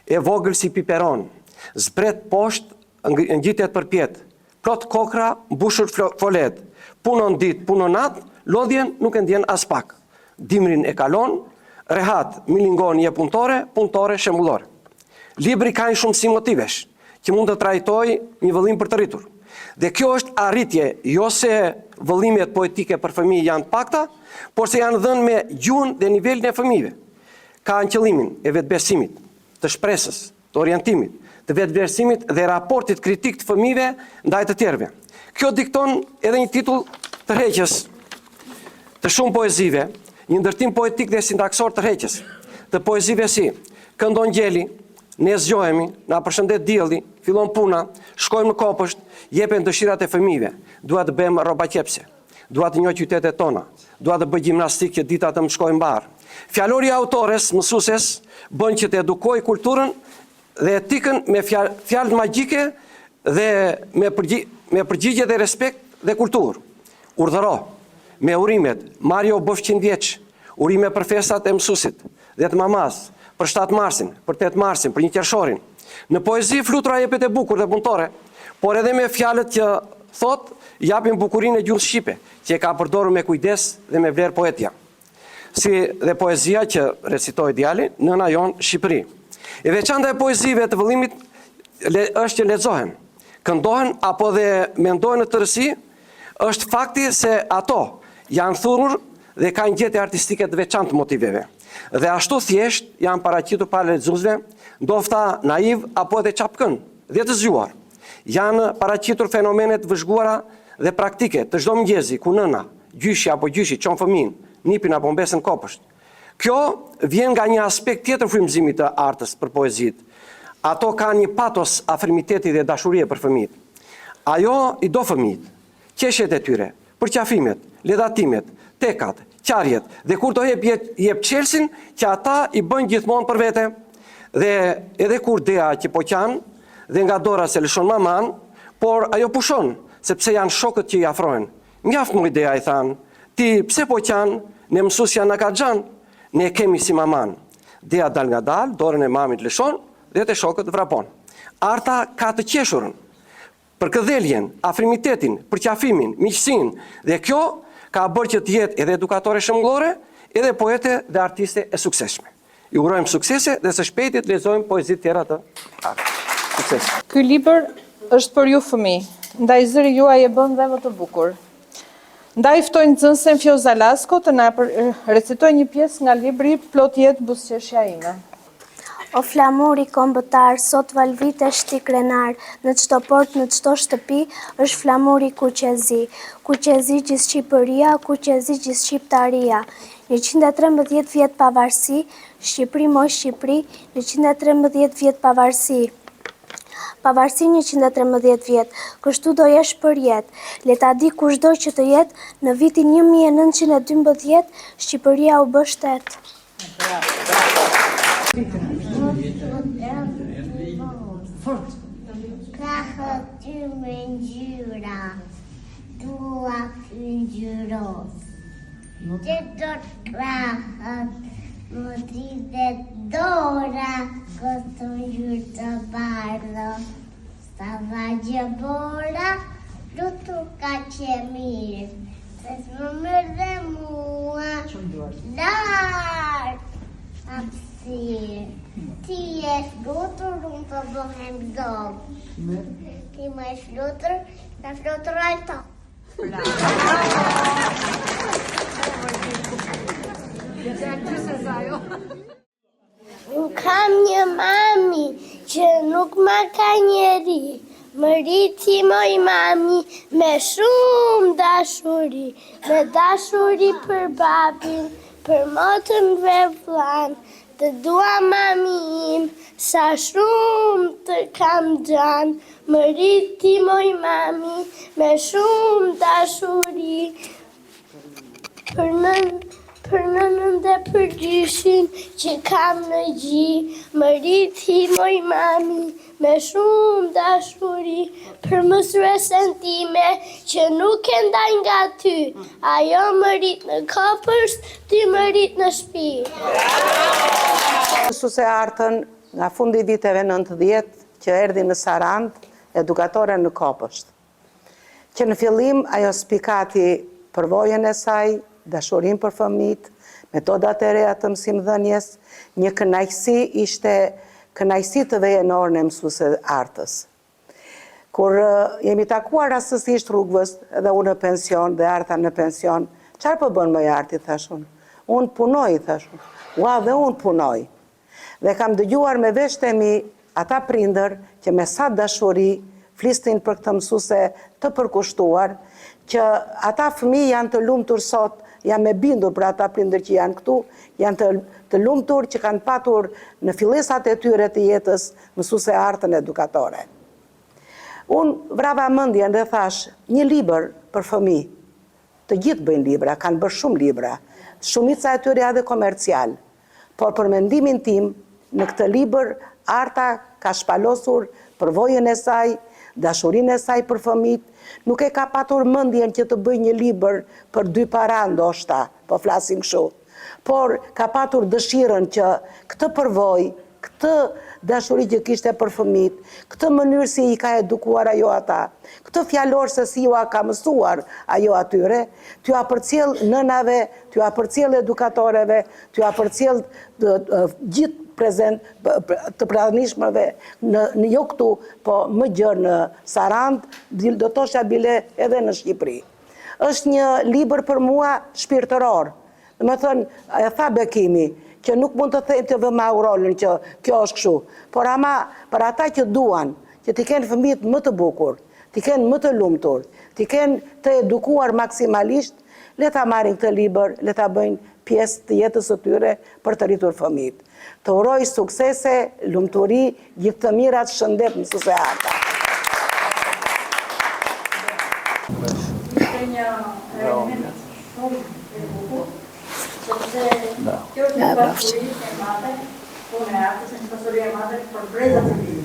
E vogël si piperon, zbret poshtë, ngjitet përpjet, plot kokra, mbushur folet, punon ditë, punon natë, lodhjen nuk e ndjen as pak. Dimrin e kalon, rehat, milingon je punëtore, shembullore. Libri ka një shumësi motivesh, që mund të trajtoj një vëllim për të rritur. Dhe kjo është arritje, jo se vëllimet poetike për fëmijë janë pakta, por se janë dhënë me gjuhën dhe nivelin e fëmijëve. Ka në qëllimin e vetbesimit, të shpresës, të orientimit, të vetëvlerësimit dhe raportit kritik të fëmijëve ndaj të tjerëve. Kjo dikton edhe një titull tërheqës të shumë poezive, një ndërtim poetik dhe sintaksor tërheqës, të poezive si Këndon gjeli, ne zgjohemi, na përshëndet dielli, fillon puna, shkojmë në kopësht, jepen dëshirat e fëmijëve, dua të bëjmë rroba qepse, dua të njoh qytetet tona, dua të bëj gjimnastik që dita të më shkojnë mbar. Fjalori i autores, mësueses, bën që të edukoj kulturën dhe etikën me fjalë magjike dhe me përgjigje dhe respekt dhe kulturë. Urdhëro me urimet, Mario bëf 100 vjeç, urime për festat e mësuesit, 10 mamaz, për 7 marsin, për 8 marsin, për 1 qershorin. Në poezi flutura jepet e bukur dhe punëtore, por edhe me fjalët që thot japin bukurinë e gjuhës shqipe, që e ka përdorur me kujdes dhe me vlerë poetja. Si dhe poezia që recitoi djali, Nëna jon Shqipëri. E veçanta e poezive të vëllimit është që lexohen, këndohen apo dhe mendohen në tërësi, është fakti se ato janë thurur dhe kanë gjetje artistike të veçantë motiveve. Dhe ashtu thjesht janë paraqitur para lexuesve, ndofta naiv apo edhe çapkën, dhe të zgjuar. Janë paraqitur fenomenet vëzhguara dhe praktike të çdo mëngjesi ku nëna, gjyshi apo gjyshi çon fëmin, nipin apo mbesën kopësht. Kjo vjen nga një aspekt tjetër frymëzimit të artës për poezit. Ato kanë një patos afrimiteti dhe dashurie për fëmijët. Ajo i do fëmijët, qeshjet e tyre, përqafimet, ledhatimet, tekat, qarjet, dhe kur do jep qelsin që ata i bën gjithmonë për vete, dhe edhe kur dea që po qanë, dhe nga dora se lëshon maman, por ajo pushon, sepse janë shokët që i afrojnë. Mjaft mu idea, i thanë, ti pse po qanë, ne mësusja në ka gjanë, ne kemi si maman. Dea dal nga dal, dorën e mamit lëshon, dhe të shokët vrapon. Arta ka të qeshurën, për këdheljen, afrimitetin, përqafimin, miqësinë, dhe kjo ka bërë që të jetë edhe edukatore shëmbullore, edhe poete dhe artiste e suksesshme. I urojmë suksese dhe së shpejti të lexojmë poezit tjera të artë. Sukses. Ky libër është për ju fëmijë, ndaj zëri juaj e bën dhe më të bukur. Ndaj ftojnë nxënësen Fjoza Lasko të na recitojë një pjesë nga libri Plot jetë buzëqeshja ime. O flamuri kombëtar, sot valvite shti krenar, në çdo port, në çdo shtëpi, është flamuri kuqezi. Kuqezi gjithë Shqipëria, kuqezi gjithë Shqiptaria. 113 vjet pavarësi, Shqipëri moj Shqipëri, 113 vjet pavarësi. Pavarësi 113 vjet, kështu do jesh për jetë. Le ta di kushdo që të jetë, në vitin 1912, Shqipëria u bë shtet. Krahët ty me ngjyra, dua ngjyros. Që do të krahët, më dridhet dora, këto ngjyrë të bardhë. Sa vajgjë bora, lutu ka që mirë, se s'më mërë dhe mua, lartë, hapësirë. Ti je flutur, unë të bëhem zogë. Ti më e flutur, në fluturoj to. Unë kam një mami që nuk ma ka njeri. Më rriti moj mami me shumë dashuri. Me dashuri për babin, për motën dhe vllain. Të dua mami im, sa shumë të kam gjanë. Më rriti moj mami me shumë dashuri. Për nënën dhe për gjyshin që kam në gji. Më rriti moj mami me shumë dashuri. Për mësuesen time që nuk e ndaj nga ty. Ajo më rrit në kopësht, ty më rrit në shtëpi. Mësuese artën nga fundi i viteve 90 që erdhi në Sarand, edukatore në Kopësht. Që në fillim ajo spikati përvojën e saj, dashurin për fëmijët, metodat e reja të mësimdhënies, një kënaqësi ishte kënaqësi të vejenor në mësuese artës. Kur jemi takuar rastësisht rrugës, edhe unë në pension, dhe Arta në pension, qarë për bënë më Arti, thashun? Unë punoj, thashun. Ua, dhe unë punoj. Dhe kam dëgjuar me veshtemi ata prindër që me sa dashuri flistin për këtë mësuse të përkushtuar, që ata fëmijë janë të lumtur sot, jam e bindur për ata prindër që janë këtu, janë të lumtur që kanë patur në fillesat e tyre të jetës mësuse artën edukatore. Unë vrava mendjen dhe thash, një libër për fëmijë, të gjithë bëjnë libra, kanë bërë shumë libra, shumica e tyre edhe komercial, por për mendimin tim, në këtë libër, Arta ka shpalosur përvojën e saj, dashurinë e saj për fëmijët, nuk e ka patur mendjen që të bëjë një libër për dy para ndoshta, po flasim kështu, por ka patur dëshirën që këtë përvojë, këtë dashuri që kishte për fëmijët, këtë mënyrë si i ka edukuar ajo ata, këtë fjalor se si ju a ka mësuar ajo atyre, t'ju a përcjell nënave, t'ju a përcjell edukatoreve, t'ju a përcjell gjithë prezent të pranishmëve në jo këtu, po më gjërë në Sarand, do tosha bile edhe në Shqipëri. Është një libër për mua shpirtëror, dhe më thënë, e tha Bekimi, që nuk mund të thejmë të vëma rolin që kjo është kështu, por ama për ata që duan, që t'i kenë fëmijët më të bukur, t'i kenë më të lumtur, t'i kenë të edukuar maksimalisht, le ta marrin këtë libër, le ta bëjnë pjesë të jetës së tyre për të rritur fëmijët. Të uroj suksese, lumturi, gjithë të mirat, shëndet mësuse Arta. Sepse kjo është një pasuri e madhe, punë e Artës, një pasuri e madhe për brezat e tij.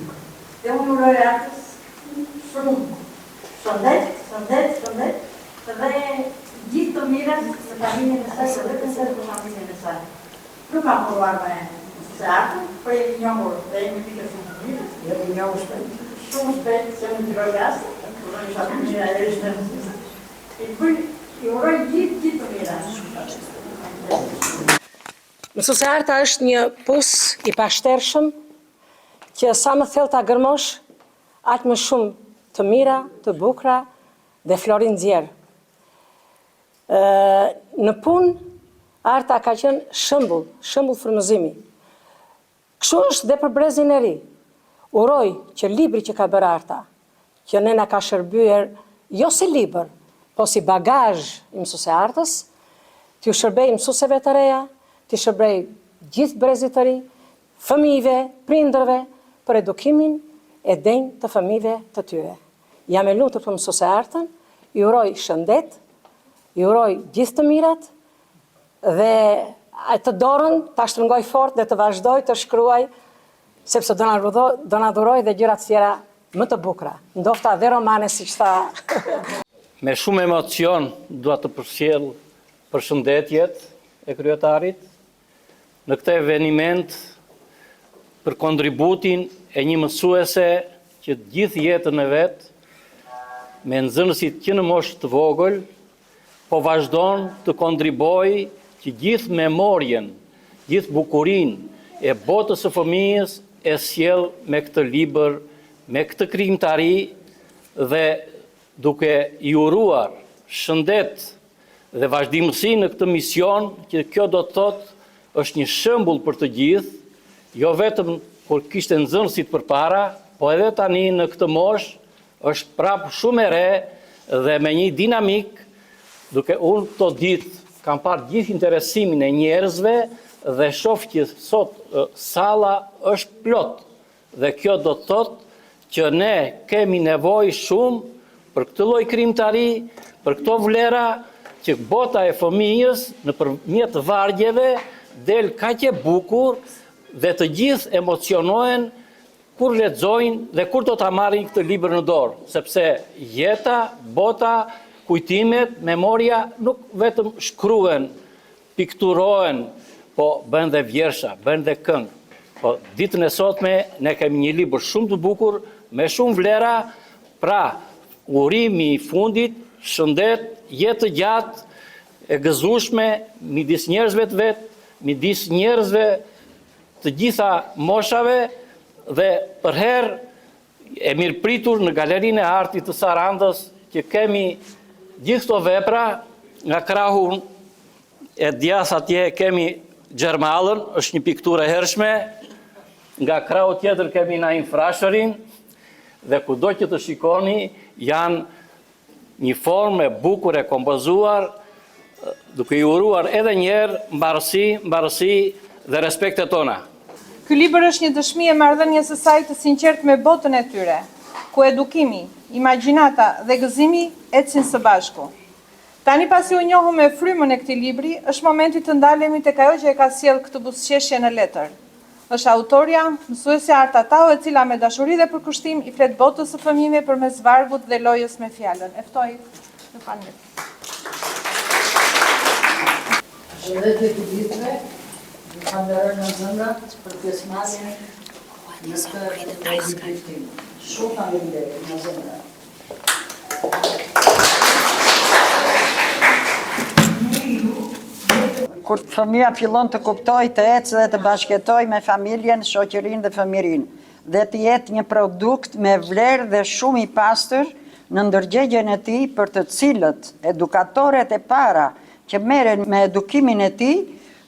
Dhe unë uroj Artës shumë shëndet, dhe gjithë të mirat në familjen e saj, dhe vetëm se në familjen e saj. Nuk kam punuar me mësuse Artën, por e njohur dhe e një pikë shumë të mirë, dhe e njohur shumë shpejt se në të rogasë, në një familje e rishtë në mësuse. I uroj gjithë të mirat. Mësuse Arta është një pus i pashtershëm që sa më thellë ta gërmosh, aq më shumë të mira, të bukura dhe florin nxjerr. Në punë Arta ka qenë shembull frymëzimi. Kështu është dhe për brezin e ri. Uroj që libri që ka bërë Arta, që ne na ka shërbyer jo si libër, po si bagazh i mësuse Artës, t'ju shërbej mësuseve të reja, t'ju shërbej gjithë brezit të ri, fëmijëve, prindërve, për edukimin e denjë të fëmijëve të tyre. Jam e lumtur për mësuse Artën, i uroj shëndet, i uroj gjithë të mirat, dhe të dorën ta shtrëngoj fort dhe të vazhdoj të shkruaj, sepse do na dhuroj dhe gjëra të tjera më të bukura. Ndofta dhe romane, siç tha. Me shumë emocion dua të përcjell përshëndetjet e kryetarit në këtë eveniment për kontributin e një mësuese që gjithë jetën e vet me nxënësit që në moshë të vogël po vazhdon të kontribuojë që gjithë memorien, gjithë bukurinë e botës së fëmijës e sjell me këtë libër, me këtë krijimtari dhe duke i uruar shëndet dhe vazhdimësi në këtë mision, që kjo do të thotë është një shembull për të gjithë, jo vetëm kur kishte nxënësit përpara, po edhe tani në këtë moshë është prapë shumë e re dhe me një dinamik, duke unë këto ditë kam parë gjithë interesimin e njerëzve dhe shoh që sot salla është plot. Dhe kjo do të thotë që ne kemi nevojë shumë për këtë lloj krijimtari, për këto vlera që bota e fëmijës nëpërmjet vargjeve del kaq e bukur dhe të gjithë emocionohen kur lexojnë dhe kur do ta marrin këtë libër në dorë, sepse jeta, bota, kujtimet, memoria nuk vetëm shkruhen, pikturohen, po bën dhe vjersha, bën dhe këngë. Po ditën e sotme ne kemi një libër shumë të bukur me shumë vlera, pra urimi i fundit, shëndet, jetë të gjatë, e gëzueshme midis njerëzve të vet, midis njerëzve të gjitha moshave dhe për herë e mirë pritur në Galerinë e Artit të Sarandës, që kemi gjithë këto vepra, nga krahu e djas atje kemi Gjermallën, është një pikturë e hershme, nga krahu tjetër kemi Naim Frashërin, dhe kudo që të shikoni, janë një formë e bukur e kompozuar, duke i uruar edhe njerë mbarësi dhe respektet tona. Ky libër është një dëshmi e marrëdhënies së saj të sinqertë me botën e tyre, ku edukimi, imagjinata dhe gëzimi ecin së bashku. Tani pasi u njohëm me frymën e këtij libri, është momenti të ndalemi tek ajo që e ka sjellë këtë buzëqeshje në letër. Është autorja, mësuesja Arta Tau, e cila me dashuri dhe përkushtim i flet botës së fëmijëve përmes vargut dhe lojës me fjalën. E ftoj të falënderoj. Shëndetje të gjithëve, ju falenderoj nga zemra për pjesëmarrjen në këtë prezantim. Shumë faleminderit nga zemra. Kur fëmija fillon të kuptoj, të ecë dhe të bashketoj me familjen, shoqërinë dhe fëmirinë, dhe të jetë një produkt me vlerë dhe shumë i pastër në ndërgjegjen e tij, për të cilët edukatorët e para që merren me edukimin e tij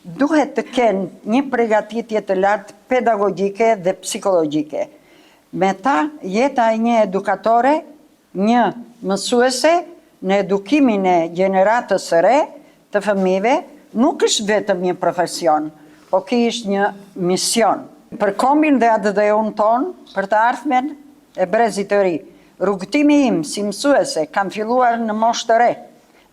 duhet të kenë një përgatitje të lartë pedagogjike dhe psikologjike. Me ta, jeta e një edukatore, një mësuese në edukimin e gjeneratës së re të fëmijëve, nuk është vetëm një profesion, po ky është një mision. Për kombin dhe ADD-un ton, për të ardhmen e brezit të ri, rrugtimi im si mësuese kam filluar në moshë të re.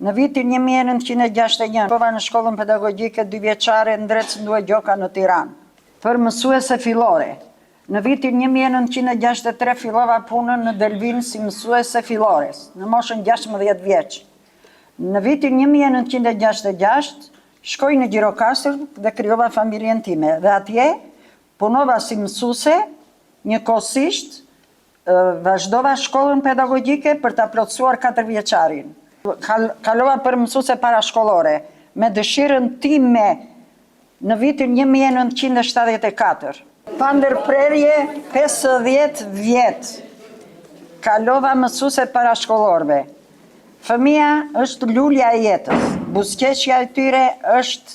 Në vitin 1961, pova në shkollën pedagogjike 2 vjeçare Ndrec Ndue Gjoka në Tiranë, për mësuese fillore. Në vitin 1963 fillova punën në Delvin si mësuese fillores, në moshën 16 vjeç. Në vitin 1966, shkoj në Gjirokastër dhe krijova familjen time, dhe atje punova si mësuese, njëkohësisht vazhdova shkollën pedagogjike për ta plotësuar 4 vjeçarin. Kalova për mësuese parashkollore, me dëshirën time në vitin 1974. Pa ndërprerje 50 vjet kalova mësuese parashkollorëve. Fëmia është lulja e jetës, buzëqeshja e tyre është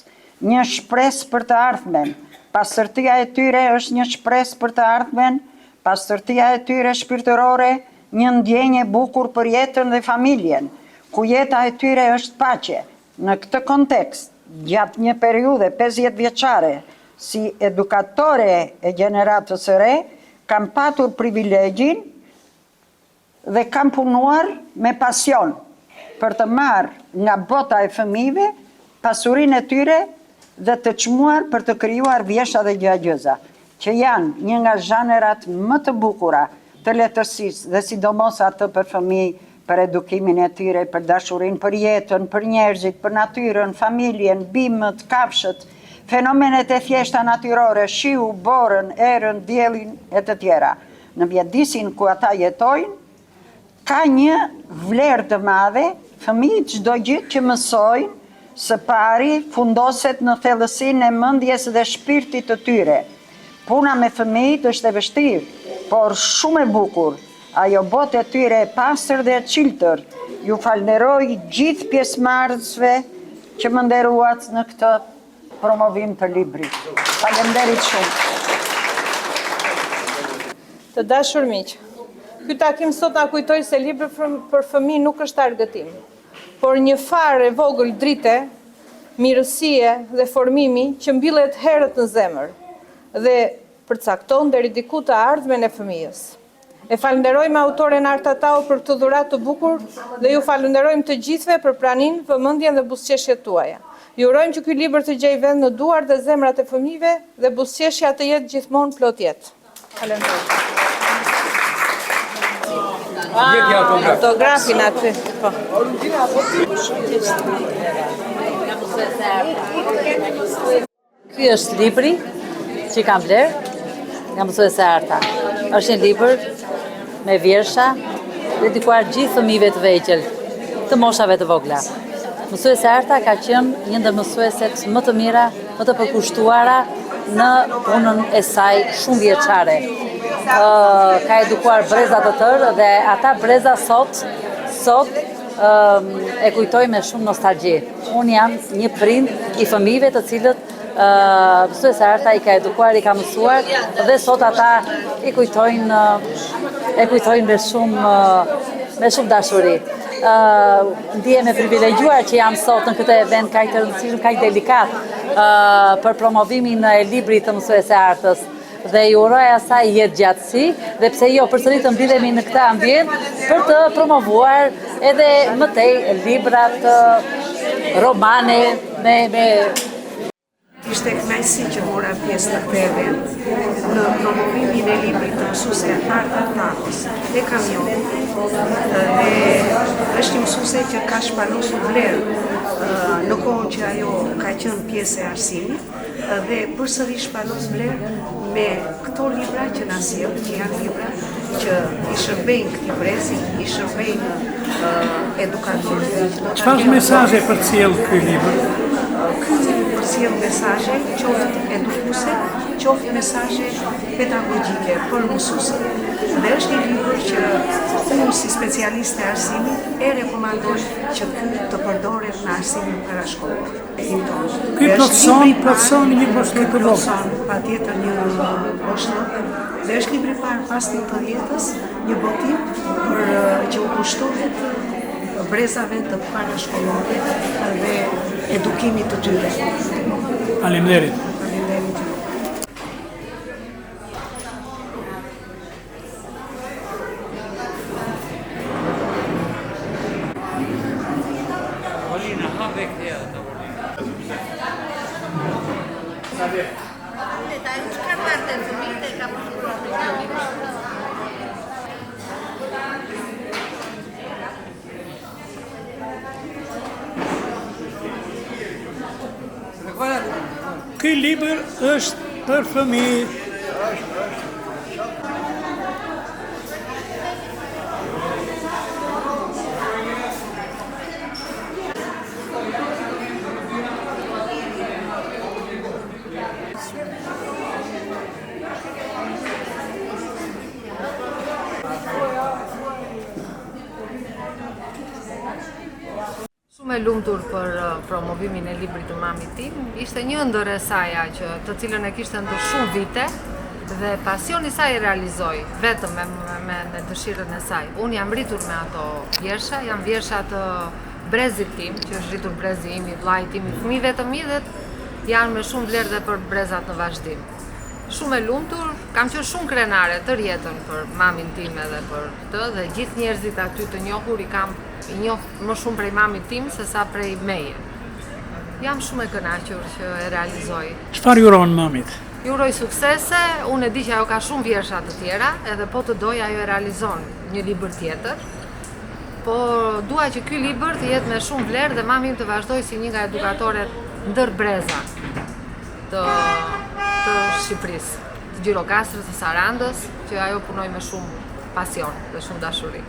një shpresë për të ardhmen, pastërtia e tyre është një shpresë për të ardhmen, pastërtia e tyre shpirtërore një ndjenjë e bukur për jetën dhe familjen, ku jeta e tyre është paqe. Në këtë kontekst, gjatë një periudhe 50 vjeçare, si edukatore e gjeneratës së re, kam patur privilegjin dhe kam punuar me pasion për të marrë nga bota e fëmijëve pasurinë e tyre dhe të çmuar për të krijuar vjeshta dhe gjëza, që janë një nga zhanërat më të bukura të letërsisë dhe sidomos atë për fëmijë, për edukimin e tyre, për dashurinë për jetën, për njerëzit, për natyrën, familjen, bimët, kafshët, fenomenet e thjeshta natyrore, shiu, borën, erën, diellin e të tjera. Në mjedisin ku ata jetojnë, ka një vlerë të madhe, fëmijët çdo gjë që mësojnë, së pari fundoset në thellësinë e mendjes dhe shpirtit të tyre. Puna me fëmijët është e vështirë, por shumë e bukur. Ajo botë e tyre e pastër dhe e çiltër. Ju falenderoj gjithë pjesëmarrësve që më nderuat në këtë promovim të librit. Faleminderit shumë. Të dashur miq, ky takim sot na kujtoi se libri për fëmijë nuk është argëtim, por një farë e vogël drite, mirësie dhe formimi që mbillet herët në zemër dhe përcakton deri diku të ardhmen e fëmijës. E falenderojmë autoren Arta Tau për këtë dhuratë të bukur dhe ju falenderojmë të gjithëve për praninë, vëmendjen dhe buzëqeshjet tuaja. Ju urojmë që ky libër të gjejë vend në duart dhe zemrat e fëmijëve dhe buzëqeshja të jetë gjithmonë plot jetë. Falenderoj. Autografin aty. Po. Ky është libri që kam vlerë nga mësuese Arta. Është një libër me vjersha dedikuar gjithë fëmijëve të vegjël, të moshave të vogla. Mësuese Arta ka qenë një ndër mësueset më të mira, më të përkushtuara në punën e saj shumë vjeçare. ka edukuar breza të tërë dhe ata breza sot e kujtoj me shumë nostalgji. Unë jam një prind i fëmijëve të cilët mësues Arta i ka edukuar, i ka mësuar dhe sot ata e kujtojnë me shumë dashuri. Ndihem e privilegjuar që jam sot në këtë event kaq të rëndësishëm, kaq delikat për promovimin e librit të mësuese Artës. Dhe ju uroj asaj jetë gjatësi, dhe pse jo përsëri të mblidhemi në këtë ambient për të promovuar edhe mëtej librat, romane me Ishte kënaqësi që mora pjesë në këtë event në promovimin e librit të mësuese Arta Takos dhe kam njohur dhe është një mësuese që ka shpalosur vlerë në kohën që ajo ka qenë pjesë e arsimit dhe përsëri shpalos vlerë me këto libra që na sjell, që janë libra që i shërbejnë këtij brezi, i shërbejnë edukatorëve. Çfarë mesazhe përcjell ky libër? Ky libër përcjell mesazhe qoftë edukuese, qoftë mesazhe pedagogjike për mësuesit. Dhe është një libër që unë si specialiste e arsimit e rekomandoj që ky të përdoret në arsimin parashkollor. Ky plotson një boshllëk të vogël. Patjetër një boshllëk. Dhe është libri parë pas 18-s, një botim për që u kushtohet brezave të parashkollore dhe edukimit të tyre. Faleminderit. Ky libër është për fëmijë. Shumë e lumtur për promovimin e librit të mamit tim. Ishte një ëndër e saj të cilën e kishte ndër shumë vite dhe pasioni i saj e realizoi vetëm me dëshirën e saj. Unë jam rritur me ato vjersha, jam vjersha të brezit tim, që është rritur brezi im, i vllait tim, i fëmijëve të mi dhe janë me shumë vlerë dhe për brezat në vazhdim. Shumë e lumtur, kam qenë shumë krenare tërë jetën për mamin tim edhe për të dhe gjithë njerëzit aty të njohur i njoh më shumë prej mamit tim se sa prej meje. Jam shumë e kënaqur që e realizoj. Çfarë juron mamit? Ju uroj suksese, unë e di që ajo ka shumë vjersha të tjera, edhe po të doj ajo e realizon një libër tjetër. Po dua që ky libër të jetë me shumë vlerë dhe mami im të vazhdoj si një nga edukatoret ndër breza të Shqipërisë, të Gjirokastrës, të Sarandës, që ajo punoj me shumë pasion dhe shumë dashuri.